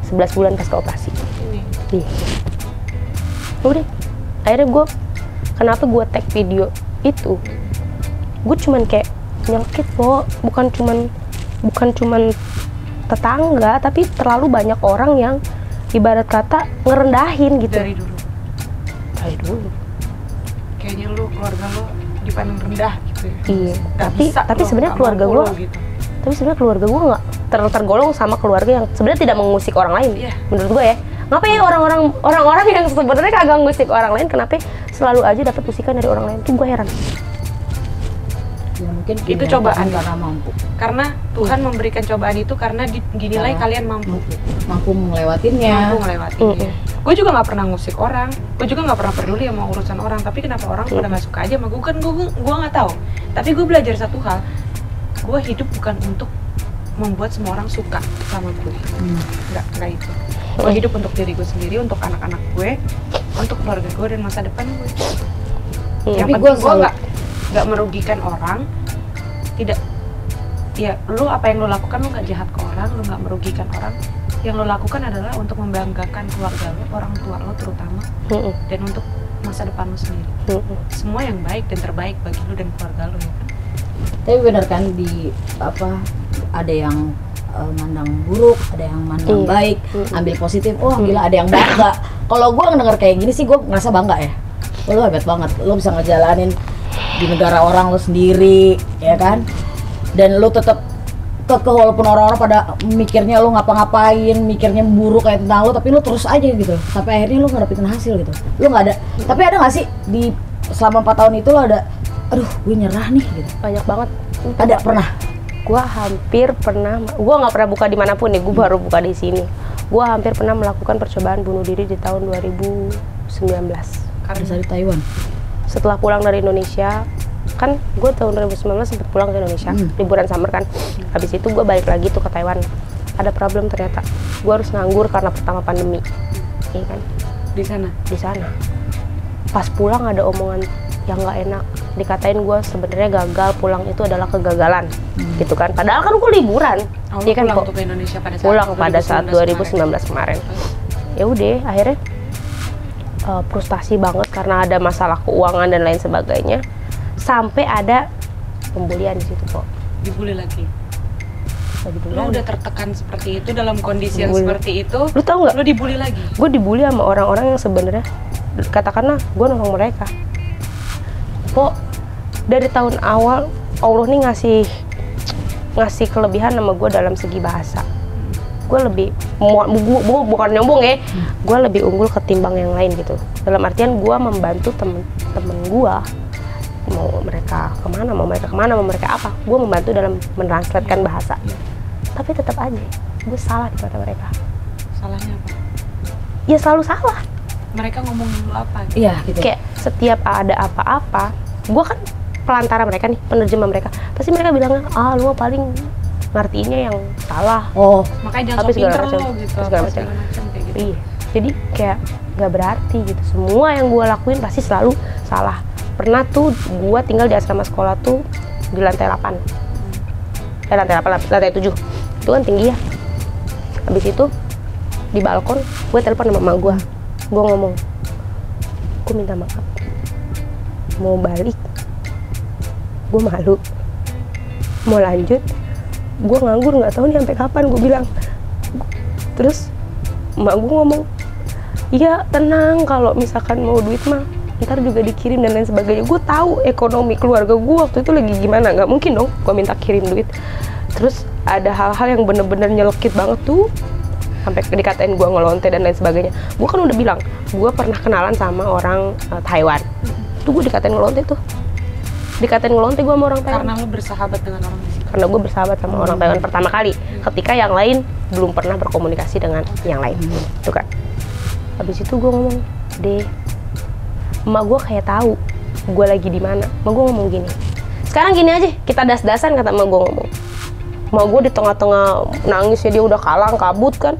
11 bulan pas ke operasi. Udah, akhirnya gue, kenapa gue tag video itu? Gue cuman kayak nyelkit kok, bukan cuman tetangga, tapi terlalu banyak orang yang ibarat kata ngerendahin gitu. Dari dulu. Kayaknya keluarga lu dipandang rendah gitu ya. Iya. Tapi sebenarnya keluarga gue, gitu. Tapi sebenarnya keluarga gue nggak tergolong sama keluarga yang sebenarnya tidak mengusik orang lain. Menurut gue ya. Ngapa ya orang-orang yang sebenarnya kagak ngusik orang lain, kenapa selalu aja dapat usikan dari orang lain? Tuh gue heran. Ya mungkin Itu cobaan. karena mampu. Karena Tuhan memberikan cobaan itu karena dinilai kalian mampu Mampu melewatinya. mampu melewatinya. Gue juga nggak pernah ngusik orang, gue juga nggak pernah peduli sama urusan orang. Tapi kenapa orang pada nggak suka aja sama gue, kan gue nggak tahu. Tapi gue belajar satu hal, gue hidup bukan untuk membuat semua orang suka sama gue. Nggak itu. Gue hidup untuk diri gue sendiri, untuk anak-anak gue, untuk keluarga gue dan masa depan gue. Yang Tapi penting gue gue nggak merugikan orang. Tidak, ya lu apa yang lu lakukan, lu nggak jahat ke orang, lu nggak merugikan orang. Yang lo lakukan adalah untuk membanggakan keluarga lo, orang tua lo terutama, dan untuk masa depan lo sendiri. Semua yang baik dan terbaik bagi lo dan keluarga lo, ya kan? Tapi benar kan di ada yang mandang buruk, ada yang mandang baik, ambil positif. Oh gila, ada yang bangga. Kalau gue ngedenger kayak gini sih gue ngerasa bangga ya. Oh, lo hebat banget, lo bisa ngejalanin di negara orang lo sendiri, ya kan? Dan lo tetap walaupun orang-orang pada mikirnya lo ngapa-ngapain, mikirnya buruk kayak tentang lo, tapi lo terus aja gitu sampai akhirnya lo ngedapetin hasil gitu. Lo nggak ada, tapi ada nggak sih di selama 4 tahun itu lo ada, aduh gue nyerah nih gitu? Banyak banget. Ada pernah? Gue hampir pernah, gue nggak pernah buka dimanapun nih, gue baru buka di sini. Gue hampir pernah melakukan percobaan bunuh diri di tahun 2019. Karena di Taiwan. Setelah pulang dari Indonesia, kan gue tahun 2019 sempat pulang ke Indonesia, liburan summer kan. Habis itu gue balik lagi tuh ke Taiwan. Ada problem ternyata, gue harus nganggur karena pertama pandemi, iya kan? Di sana? Di sana. Pas pulang ada omongan yang nggak enak, dikatain gue sebenarnya gagal, pulang itu adalah kegagalan, gitu kan? Padahal kan gue liburan, Iya kan? pulang Pulang ke Indonesia pada saat pulang pada saat 2019 kemarin. Ya udah, akhirnya frustasi banget karena ada masalah keuangan dan lain sebagainya. Sampai ada pembulian di situ kok. Dibully lagi. Dibully Lo lagi. udah tertekan seperti itu dalam kondisi yang Dibully. seperti itu. Lu tau nggak? Lo dibully lagi. Gue dibully sama orang-orang yang sebenarnya katakanlah gue nolong mereka. Kok dari tahun awal Allah nih ngasih kelebihan sama gue dalam segi bahasa. Gue lebih bukan nyombong ya. Gue lebih unggul ketimbang yang lain gitu. Dalam artian gue membantu temen-temen gue. Mau mereka kemana, mau mereka apa, gue membantu dalam mentranslatekan bahasa. Tapi tetap aja gue salah di mata mereka. Salahnya apa? Ya selalu salah. Mereka ngomongin lo apa? Iya gitu. Kayak setiap ada apa-apa, gue kan pelantara mereka nih, penerjemah mereka. Pasti mereka bilangnya, lu paling ngertiinnya yang salah. Oh, Makanya jangan Tapi sok segala pinter macam. lo gitu. Segala macam. Kayak gitu. Iya. Jadi kayak nggak berarti gitu. Semua yang gue lakuin pasti selalu salah. Pernah tuh gue tinggal di asrama sekolah tuh di lantai 8. Lantai 7. Itu kan tinggi ya. Habis itu di balkon gue telepon sama mama gue. Gue ngomong, gue minta maaf. Mau balik, gue malu. Mau lanjut, gue nganggur nggak tahu nih sampai kapan, gue bilang. Terus emak gue ngomong, iya tenang, kalau misalkan mau duit mah ntar juga dikirim dan lain sebagainya. Gue tahu ekonomi keluarga gue waktu itu lagi gimana, nggak mungkin dong gue minta kirim duit. Terus ada hal-hal yang bener-bener nyelekit banget tuh, sampai dikatain gue ngelonte dan lain sebagainya. Gue kan udah bilang, gue pernah kenalan sama orang Taiwan. Tuh gue dikatain ngelonte tuh. Dikatain ngelonte gue sama orang Taiwan. Karena lo bersahabat dengan orang di situ. Karena gue bersahabat sama orang Taiwan pertama kali, ketika yang lain belum pernah berkomunikasi dengan yang lain. Itu kan. Habis itu gue ngomong, deh, emak gue kayak tahu gue lagi di mana. Emak gue ngomong gini, sekarang gini aja, kita das-dasan, kata emak gue ngomong. Emak gue di tengah-tengah nangis ya, dia udah kalang kabut kan.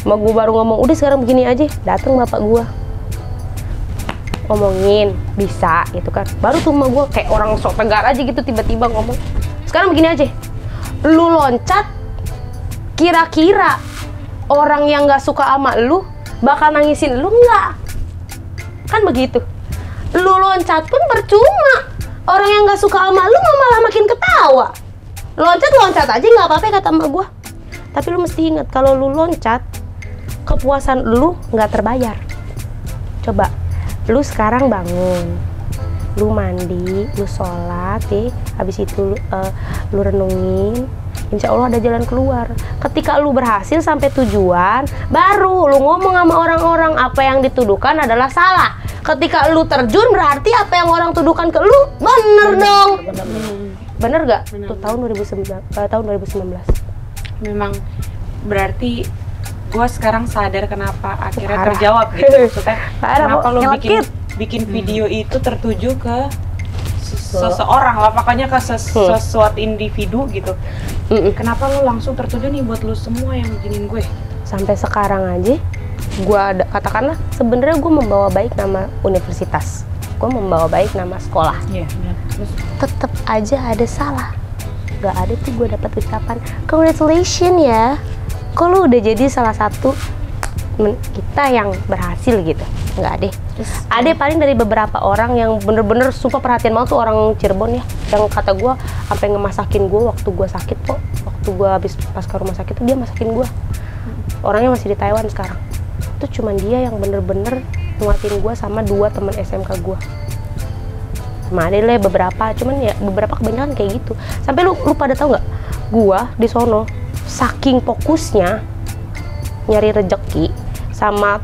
Emak gue baru ngomong, udah sekarang begini aja, datang bapak gue ngomongin bisa gitu kan. Baru tuh emak gue kayak orang sok tegar aja gitu, tiba-tiba ngomong, sekarang begini aja, lu loncat, kira-kira orang yang nggak suka sama lu bakal nangisin lu nggak? Kan begitu. Lu loncat pun percuma, orang yang nggak suka sama lu malah makin ketawa. Loncat aja nggak apa-apa, kata emak gue. Tapi lu mesti ingat, kalau lu loncat, kepuasan lu nggak terbayar. Coba lu sekarang bangun, lu mandi, lu sholat, habis itu lu renungin, insya Allah ada jalan keluar. Ketika lu berhasil sampai tujuan, baru lu ngomong sama orang-orang apa yang dituduhkan adalah salah. Ketika lu terjun, berarti apa yang orang tuduhkan ke lu bener dong. Bener gak? Bener. Tuh tahun 2019. Memang berarti gue sekarang sadar kenapa akhirnya Parah. terjawab gitu. Maksudnya Parah, kenapa kok lo nyelekit. bikin video itu tertuju ke seseorang lah, makanya ke sesuatu individu gitu. Kenapa lo langsung tertuju nih buat lo semua yang beginin gue? Sampai sekarang aja, katakanlah sebenarnya gue membawa baik nama universitas, gue membawa baik nama sekolah. Iya, benar. Terus Tetap aja ada salah. Gak ada tuh gue dapat ucapan congratulations ya. Kok lu udah jadi salah satu kita yang berhasil gitu. Nggak deh. Ada paling dari beberapa orang yang bener-bener sumpah perhatian banget tuh, orang Cirebon ya, yang kata gue sampai ngemasakin gue waktu gue sakit kok. Waktu gue habis pas ke rumah sakit tuh dia masakin gue. Orangnya masih di Taiwan sekarang. Itu cuman dia yang bener-bener nguatin gue sama 2 teman SMK gue. Sama ada lah beberapa, cuman ya beberapa kebanyakan kayak gitu. Sampai lu pada tahu nggak? Gue di sono saking fokusnya nyari rejeki sama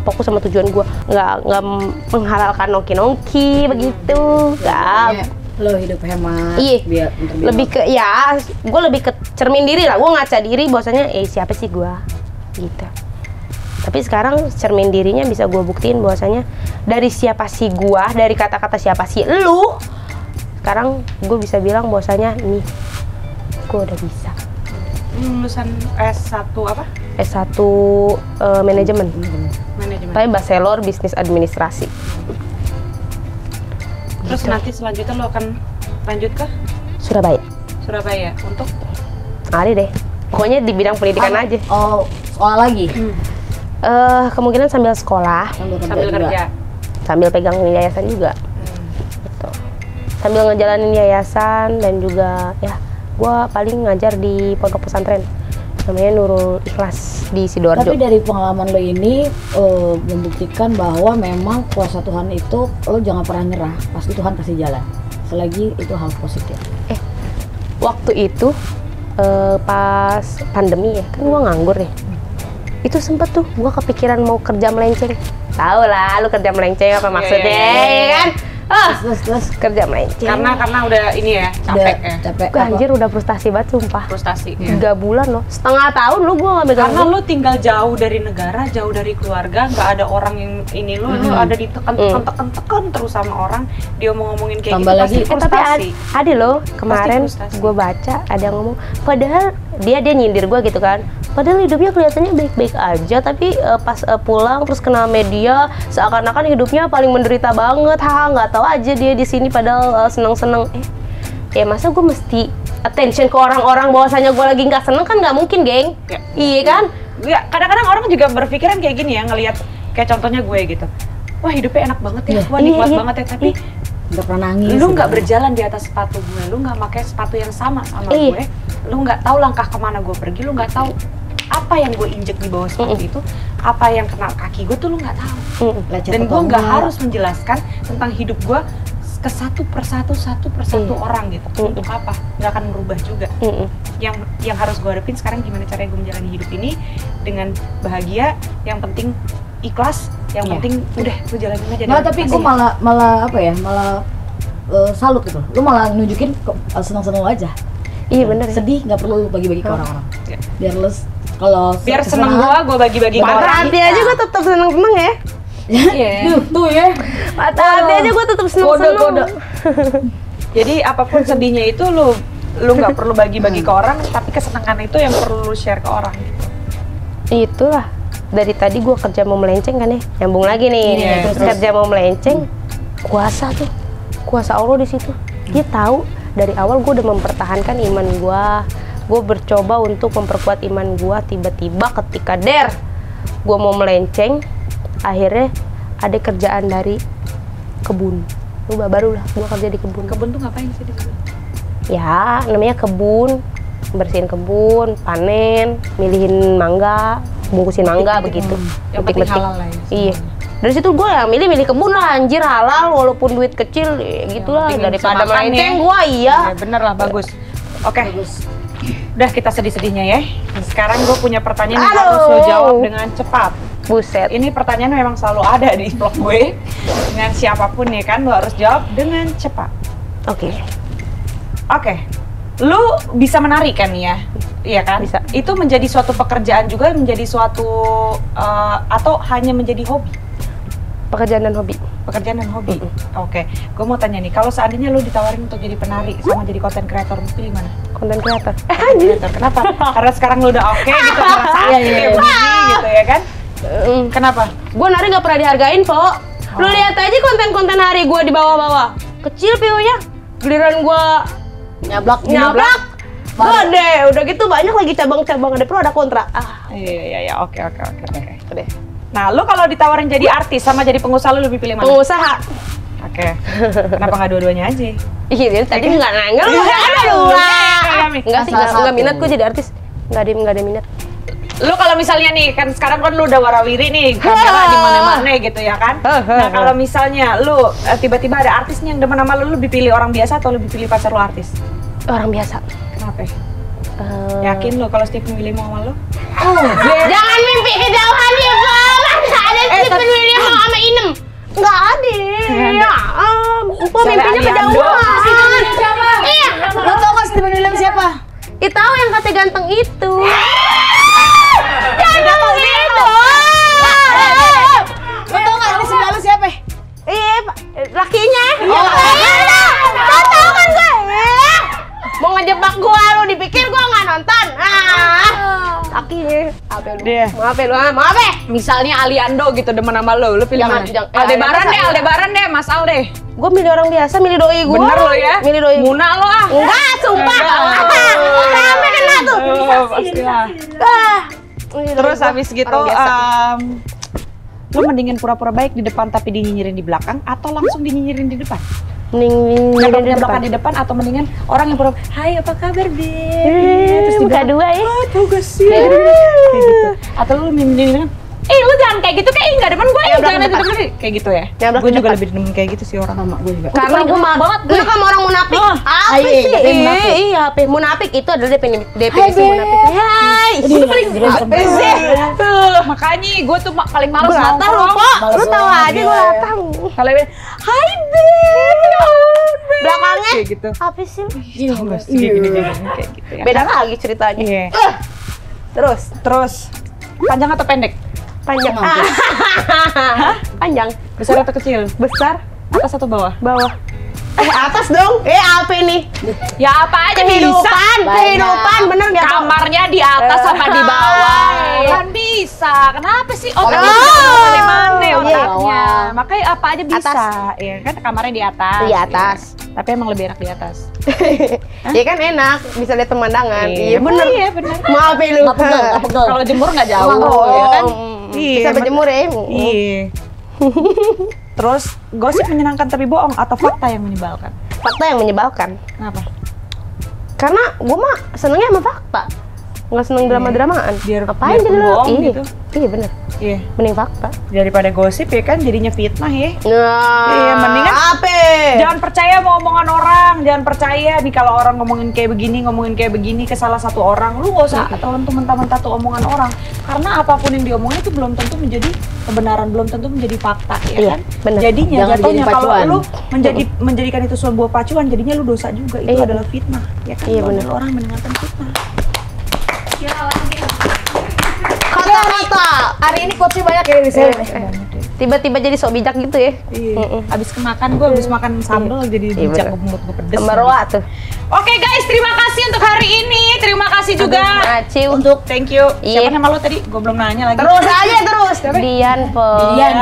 fokus sama tujuan gue, nggak menghalalkan nongki begitu, nggak. Lo hidup hemat. Iya. Biar Lebih ke ya, gue lebih ke cermin diri lah. Gue ngaca diri, bahwasanya siapa sih gue, gitu. Tapi sekarang cermin dirinya bisa gue buktiin bahwasanya dari siapa sih gue, dari kata-kata siapa sih lu, sekarang gue bisa bilang bahwasanya nih, gue udah bisa. lulusan S1 apa? S1 manajemen. Manajemen. Tapi bachelor bisnis administrasi. Terus nanti selanjutnya lo akan lanjut ke Surabaya. Surabaya untuk Ada deh. Pokoknya di bidang pendidikan aja. Oh, sekolah lagi. Kemungkinan sambil sekolah, sambil juga. kerja. sambil pegang yayasan juga. Gitu. Sambil ngejalanin yayasan dan juga ya, gue paling ngajar di pondok pesantren namanya Nurul Ikhlas di Sidoarjo. Tapi dari pengalaman lo ini membuktikan bahwa memang kuasa Tuhan itu lo jangan pernah nyerah. Pasti Tuhan kasih jalan. Selagi itu hal positif. Waktu itu pas pandemi ya, kan gue nganggur ya. Itu sempet tuh gue kepikiran mau kerja melenceng. Tahu lah lu kerja melenceng apa maksudnya, ya kan? Terus Kerja melenceng. Karena udah ini ya, capek ya. capek. Gue anjir udah frustasi banget sumpah. Frustasi. 3 bulan loh, setengah tahun lu gue gak megang. Karena lu tinggal jauh dari negara, jauh dari keluarga, nggak ada orang yang ini lu ada ditekan terus sama orang, dia mau ngomongin kayak Tambah gitu lagi. pasti Tapi frustasi. ada loh kemarin frustasi. gue baca ada yang ngomong, padahal dia nyindir gue gitu kan, padahal hidupnya kelihatannya baik-baik aja, tapi pas pulang terus kena media seakan-akan hidupnya paling menderita banget, nggak tahu aja dia di sini padahal seneng-seneng. Ya masa gue mesti attention ke orang-orang bahwasanya gue lagi nggak seneng, kan nggak mungkin, geng. Ya. Iya kan? Ya, kadang-kadang orang juga berpikiran kayak gini ya, ngelihat kayak contohnya gue gitu. Wah, hidupnya enak banget ya, wah nikmat Iya. banget ya, tapi Nggak pernah nangis. lu nggak berjalan di atas sepatu gue, lu nggak pakai sepatu yang sama Iya. gue, lu nggak tahu langkah kemana gue pergi, lu nggak tahu apa yang gue injek di bawah sepatu itu, apa yang kena kaki gue tuh lu nggak tahu. Dan gue nggak harus menjelaskan tentang hidup gue ke satu persatu orang gitu. Untuk apa? Nggak akan merubah juga. Yang harus gue hadapin sekarang gimana caranya gue menjalani hidup ini dengan bahagia, yang penting ikhlas, yang penting udah gue jalanin aja. Nggak, tapi gue malah apa ya, malah salut gitu. Lu malah nunjukin senang-senang lu aja. Iya bener. Sedih nggak perlu bagi-bagi ke orang-orang. Ya. Biar lu kalau Biar seneng gue bagi-bagi ke Patah orang. hati aja gue tetap seneng-seneng ya. Iya. tuh ya. Patah hati aja gue tetap seneng-seneng. Kode. Jadi apapun sedihnya itu lu nggak perlu bagi-bagi ke orang, tapi kesenangan itu yang perlu lu share ke orang gitu. Itulah, dari tadi gue kerja mau melenceng kan ya, nyambung lagi nih. Iya, Terus terus. kerja mau melenceng, kuasa Allah di situ. Dia tahu dari awal gue udah mempertahankan iman gue bercoba untuk memperkuat iman gue. Tiba-tiba ketika gue mau melenceng, akhirnya ada kerjaan dari kebun. Baru lah gue kerja di kebun. Kebun tuh ngapain sih di kebun? Ya namanya kebun, bersihin kebun, panen, milihin mangga, bungkusin mangga begitu. Yang penting halal lah ya. Iya. Dari situ gue ya milih kebun lah, anjir halal walaupun duit kecil ya gitulah, penting daripada bisa makan melenceng ya. gue iya. Ya, bener lah, bagus. Oke, udah kita sedih-sedihnya ya. Sekarang gue punya pertanyaan yang Aduh. harus lo jawab dengan cepat. Buset. Ini pertanyaan memang selalu ada di vlog gue. Dengan siapapun ya kan, lo harus jawab dengan cepat. Oke. Oke. Lu bisa menari kan ya? Iya kan? Bisa. Itu menjadi suatu pekerjaan juga, menjadi suatu atau hanya menjadi hobi? Pekerjaan dan hobi. Pekerjaan dan hobi. Oke. Gue mau tanya nih, kalau seandainya lu ditawarin untuk jadi penari sama jadi content creator, lu pilih mana? Konten kreator. Content creator. Kenapa? Karena sekarang lu udah oke gitu, ngerasa aktif kayak begini gitu ya kan? Kenapa? Gue nari nggak pernah dihargain, Po. Lu lihat aja konten-konten hari gue di bawah-bawah. Kecil PO-nya. Giliran gue Nyablak. gede. Udah gitu banyak lagi cabang-cabang, ada pro ada kontra. Iya, oke. Deh. Nah, lu kalau ditawarin jadi artis sama jadi pengusaha, lu lebih pilih mana? Pengusaha. Oke. Kenapa nggak dua-duanya aja? Iya, dia tadi nggak nanya lu ada dua. Enggak sih, enggak minat gue jadi artis. Enggak ada minat. Lu kalau misalnya nih, kan sekarang kan lu udah warawiri nih, kamera di mana-mana gitu ya kan? Nah, kalau misalnya lu tiba-tiba ada artis nih yang demen sama lu lebih pilih orang biasa atau lebih pilih pacar lu artis? Orang biasa. Kenapa? Yakin lu kalau Stephen William mau sama lu? Jangan mimpi kejauhan ya, Bang. Enggak ada Stephen William mau sama Inem. Enggak ada. Ya, Empo mimpinya kejauhan. Siapa? Iya. Lo tau gak Stephen William siapa? Tahu yang kata ganteng itu. Lo tau gak ini sebelah lo siapa? Iya, lakinya. Tahu kan gue? Mau ngejebak gua, lu dipikir gua nggak nonton? Lakinya. Apa lu? Dia. Maaf ya lu, maaf ya. Misalnya Aliando gitu demen sama lu pilih mana? Aldebaran deh, Mas Al deh. Gua milih orang biasa, milih doi gua. Bener lo ya? Milih doi. Muna lo ah. Enggak, sumpah. Sampai kena tuh. Pastilah. Terus habis gitu, Orang biasa. lu mendingin pura-pura baik di depan tapi dinyinyirin di belakang atau langsung dinyinyirin di depan? Mending Nyablak-nyablakan di depan atau mendingan orang yang pura, hai apa kabar deh? terus buka dua ya. Tau gak sih? Kayak gitu. Atau lu mendingan, lu jangan kayak gitu, kayak enggak demen gue, jangan itu demen kayak gitu ya. Nyablak Gue di juga depan. lebih demen kayak gitu sih orang sama gue juga. Karena gua mah banget. Lu kan orang munafik. Apa Iya, sih? tapi munafik. Iya, apa? Munafik itu adalah definisi munafik. Hai. Itu paling Makanya gue tuh paling males Gua latah lu, nongkrong. Pak. Lu tahu aja gua latah. Kalau hai Beb, Belakangnya kayak gitu. apa sih? Gini kayak gitu ya. Beda lagi ceritanya. Iya. Terus Panjang atau pendek? panjang. Panjang. Besar atau kecil? Besar. Atas atau bawah? Bawah. Atas dong. Apa ini? Ya apa aja Kehidupan bener nggak? Kamarnya di atas apa di bawah? Kan bisa. Kenapa sih? Otak Oh, mana iya. otaknya? Makanya apa aja bisa. Ya kan kamarnya di atas. Di atas. Tapi emang lebih enak di atas. Ya kan enak, bisa lihat pemandangan. Iya bener. Iya bener. Maaf ya lu. Nggak pegel. Kalau jemur nggak jauh, Oh, ya kan? Bisa berjemur ya. Iya. Terus gosip menyenangkan tapi bohong atau fakta yang menyebalkan? Fakta yang menyebalkan. Kenapa? Karena gue mah senengnya sama fakta. Nggak seneng drama-dramaan. Biar Ngapain jadi bohong iya. gitu. Iya bener. Iya. Mending fakta. Daripada gosip ya kan jadinya fitnah ya. Nah, Iya, mendingan apa? Jangan percaya sama omongan orang, jangan percaya nih kalau orang ngomongin kayak begini ke salah satu orang, lu gak usah telan tuh mentah-mentah tuh omongan orang. Karena apapun yang diomongin itu belum tentu menjadi kebenaran, belum tentu menjadi fakta, ya Iya, kan? bener. Jadinya Jangan jatuhnya dijadiin kalau pacuan. lu menjadikan itu sebuah pacuan, jadinya lu dosa juga. Itu Iya. adalah fitnah, ya kan? Iya, Kalau bener. ada orang mendengarkan fitnah. Kata-kata. Hari ini quotes-nya banyak ya di sini. Tiba-tiba jadi sok bijak gitu ya. Iya. Abis kemakan gue habis makan sambal jadi Iya, bijak, bener. mulut gue pedes. Marwa tuh. Oke guys, terima kasih untuk hari ini. Terima kasih juga Aciu. untuk thank you. Iya. Siapa nama lo tadi? Gue belum nanya lagi. Terus aja terus. Dian, Po. Dian.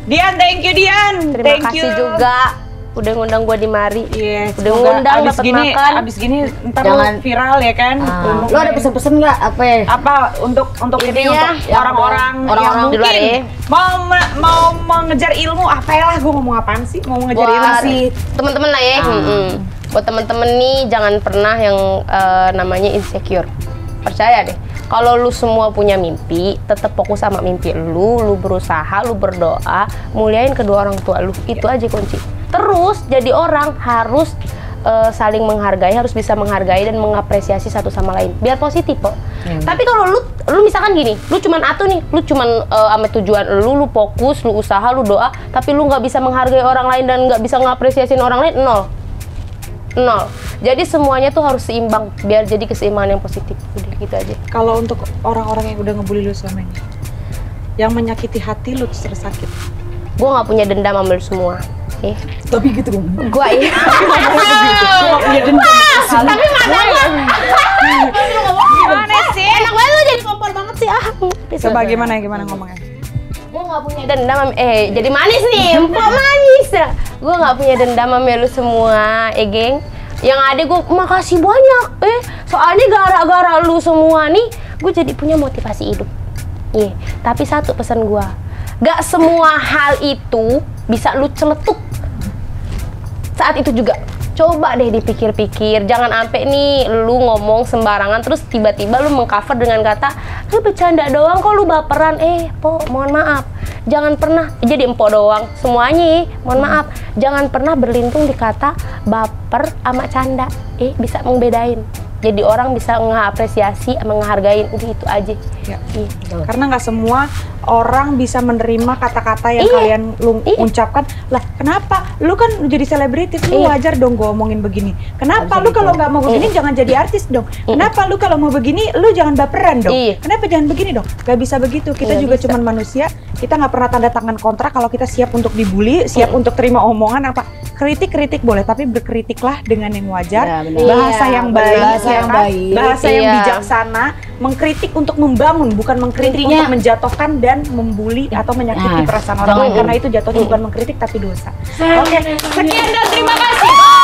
Dian, thank you Dian. Terima Thank kasih you. juga udah ngundang gua di mari. Iya, Udah semoga ngundang abis dapat gini, makan. abis gini ntar Jangan. lo viral ya kan? Lo ada pesan-pesan nggak? Apa ya? Apa untuk ini Intinya, untuk orang-orang yang orang-orang di luar mungkin ya. mau mengejar ilmu apa ya lah, gue ngomong apaan sih? Mau mengejar ilmu Buat sih. teman-teman lah ya. Buat teman-teman nih jangan pernah yang namanya insecure. Percaya deh. Kalau lu semua punya mimpi, tetap fokus sama mimpi lu berusaha, lu berdoa, muliain kedua orang tua lu. Itu aja kunci. Terus jadi orang harus saling menghargai, harus bisa menghargai dan mengapresiasi satu sama lain. Biar positif, kok. Tapi kalau lu misalkan gini, lu cuman atuh nih, lu cuman sama tujuan lu fokus, lu usaha, lu doa, tapi lu nggak bisa menghargai orang lain dan nggak bisa ngapresiasiin orang lain, nol. nol. Jadi semuanya tuh harus seimbang biar jadi keseimbangan yang positif. Udah gitu aja. Kalau untuk orang-orang yang udah ngebully lu selama ini, yang menyakiti hati lu terus sakit. Gue nggak punya dendam sama lu semua. Tapi gitu dong. Gue Punya dendam. tapi mana gue? Gimana sih? Enak banget lu jadi kompor banget sih Coba gimana ngomongnya? Gue nggak punya dendam jadi manis nih, empok manis. Gue nggak punya dendam sama lu semua, geng. Yang ada gue makasih banyak, soalnya gara-gara lu semua nih, gue jadi punya motivasi hidup. Tapi satu pesan gue, gak semua hal itu bisa lu celetuk saat itu juga. Coba deh dipikir-pikir, jangan sampai nih lu ngomong sembarangan terus tiba-tiba lu mengcover dengan kata bercanda doang kok lu baperan. Po, mohon maaf. Jangan pernah jadi empok doang semuanya. Mohon maaf, jangan pernah berlindung di kata baper sama canda. Bisa membedain. Jadi orang bisa mengapresiasi, menghargain, udah itu aja. Ya. Karena nggak semua orang bisa menerima kata-kata yang kalian ucapkan. Lah, kenapa? Lu kan jadi selebritis, lu wajar dong gue omongin begini. Kenapa lu kalau nggak mau begini jangan jadi artis dong? Kenapa lu kalau mau begini lu jangan baperan dong? Kenapa jangan begini dong? Gak bisa begitu. Kita juga cuman manusia. Kita nggak pernah tanda tangan kontrak kalau kita siap untuk dibully, siap untuk terima omongan apa. Kritik boleh, tapi berkritiklah dengan yang wajar, bahasa yang baik, bahasa yang bijaksana, mengkritik untuk membangun, bukan mengkritik untuk menjatuhkan dan membuli atau menyakiti perasaan orang lain, karena itu jatuhnya bukan mengkritik tapi dosa. Oke, sekian dan terima kasih.